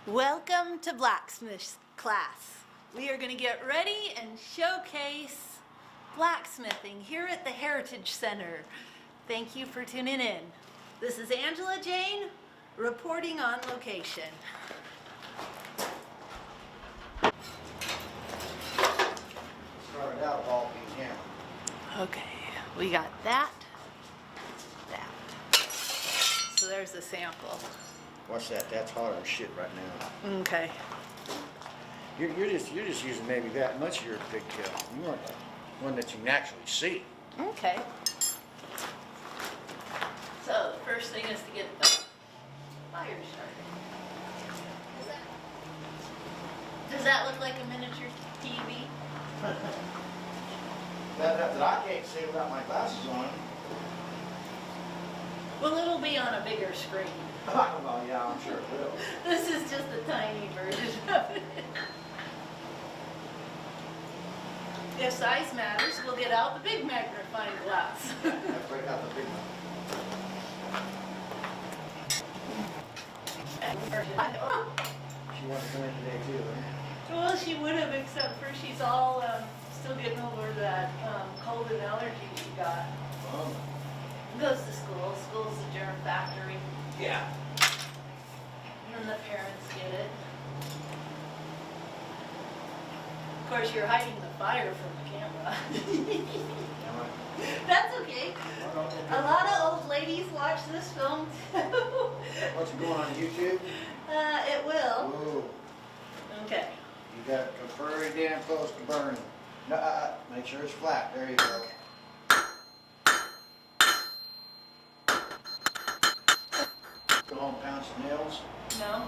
Welcome to Blacksmith class. We are going to get ready and showcase blacksmithing here at the Heritage Center. Thank you for tuning in. This is Angela Jane reporting on location. Started out all being hammered. Okay, we got that. So there's a sample. What's that? That's hard as shit right now. Okay. You're just using maybe that much of your pigtail. You want one that you can actually see. Okay. So the first thing is to get the fire started. Does that look like a miniature TV? that I can't see without my glasses on. Well, it'll be on a bigger screen. Well, yeah, I'm sure it will. This is just a tiny version of it. If size matters, we'll get out the big magnifying glass. Let's break out the big one. She wants to come in today too, huh? Well, she would have, except for she's all still getting over that cold and allergy she got. Oh. Goes to school. School's the germ factory. Yeah. And then the parents get it. Of course, you're hiding the fire from the camera. That's okay. A lot of old ladies watch this film too. What's going on YouTube? It will. Whoa. Okay. You got it very damn close to burning. Make sure it's flat. There you go. Go home and pound some nails? No.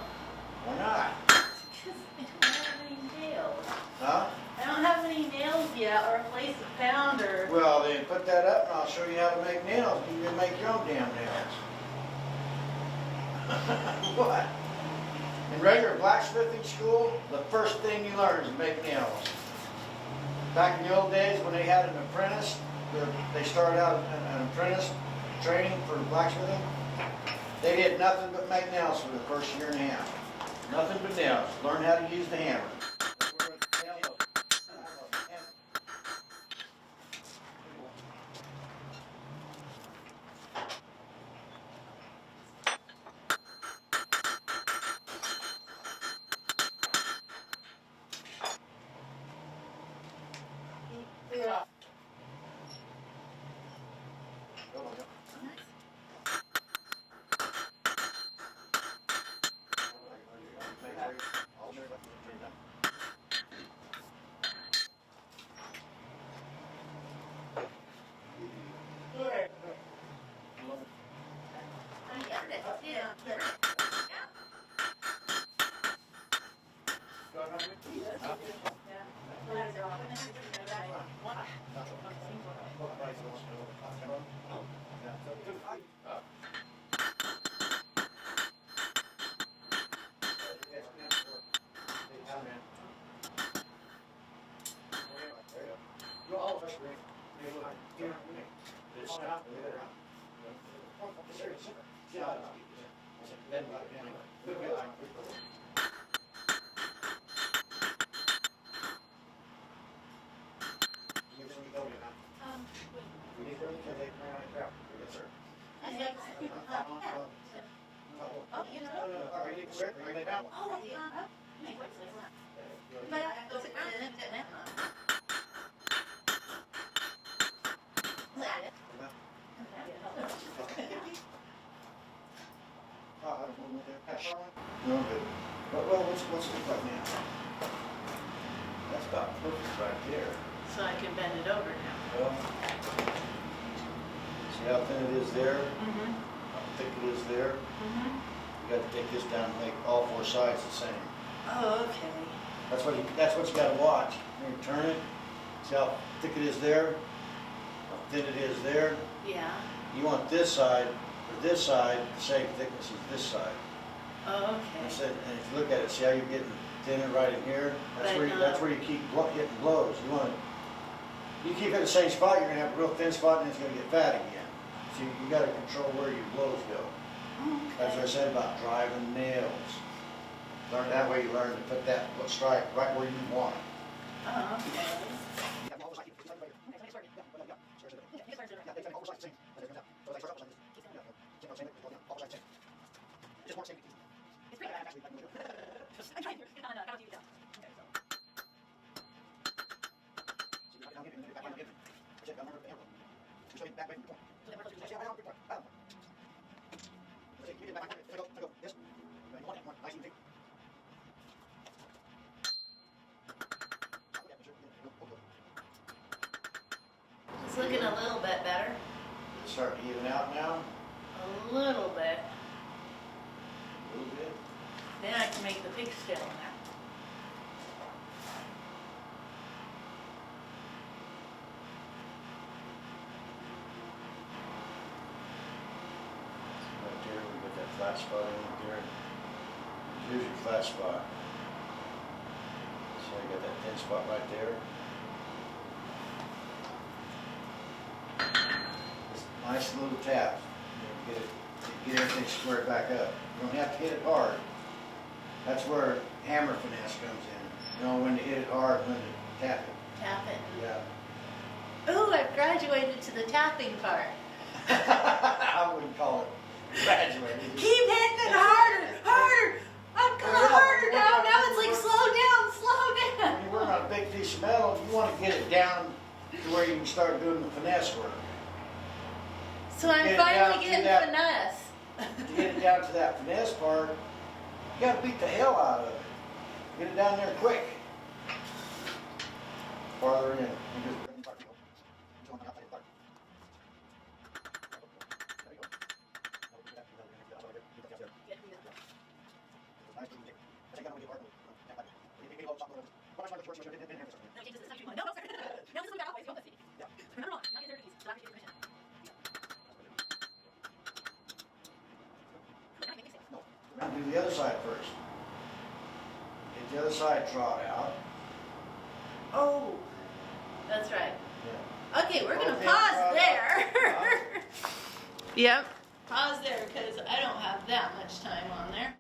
Why not? Because I don't have any nails. Huh? I don't have any nails yet, or a place to pound, or... Well, then put that up and I'll show you how to make nails. You can make your own damn nails. What? In regular blacksmithing school, the first thing you learn is to make nails. Back in the old days when they had an apprentice, they started out an apprentice training for blacksmithing. They did nothing but make nails for the first year and a half. Nothing but nails. Learn how to use the hammer. No good. Well, what's it look like now? That's about perfect right there. So I can bend it over now. Well, see how thin it is there? Mm-hmm. How thick it is there? Mm-hmm. You got to take this down and make all four sides the same. Oh, okay. That's what you got to watch. When you turn it, see how thick it is there? How thin it is there? Yeah. You want this side, or this side, the same thickness as this side. Oh, okay. And if you look at it, see how you're getting thinner right in here? That's where you keep getting blows. You keep it in the same spot, you're gonna have a real thin spot, and it's gonna get fat again. So you got to control where your blows go. Okay. That's what I said about driving nails. Learn that way. You learn to put that strike right where you want it. Okay. It's looking a little bit better. It's starting to even out now. A little bit. A little bit. Then I can make the pigtail now. Right there, we got that flat spot in there. Here's your flat spot. So you got that thin spot right there. This nice little tap. You know, get everything squared back up. You don't have to hit it hard. That's where hammer finesse comes in. You know when to hit it hard, when to tap it. Tap it. Yeah. Ooh, I've graduated to the tapping part. I wouldn't call it graduating. Keep hitting it harder, harder. I'm going harder now. Now it's like slow down, slow down. When you work on a big piece of metal, you want to get it down to where you can start doing the finesse work. So I'm Get it finally down to getting that- finesse. To get it down to that finesse part, you got to beat the hell out of it. Get it down there quick. Farther in. Now do the other side first. Get the other side trot out. Oh, that's right. Yeah. Okay, we're gonna Okay, pause trot there. out. Yep. Pause there because I don't have that much time on there.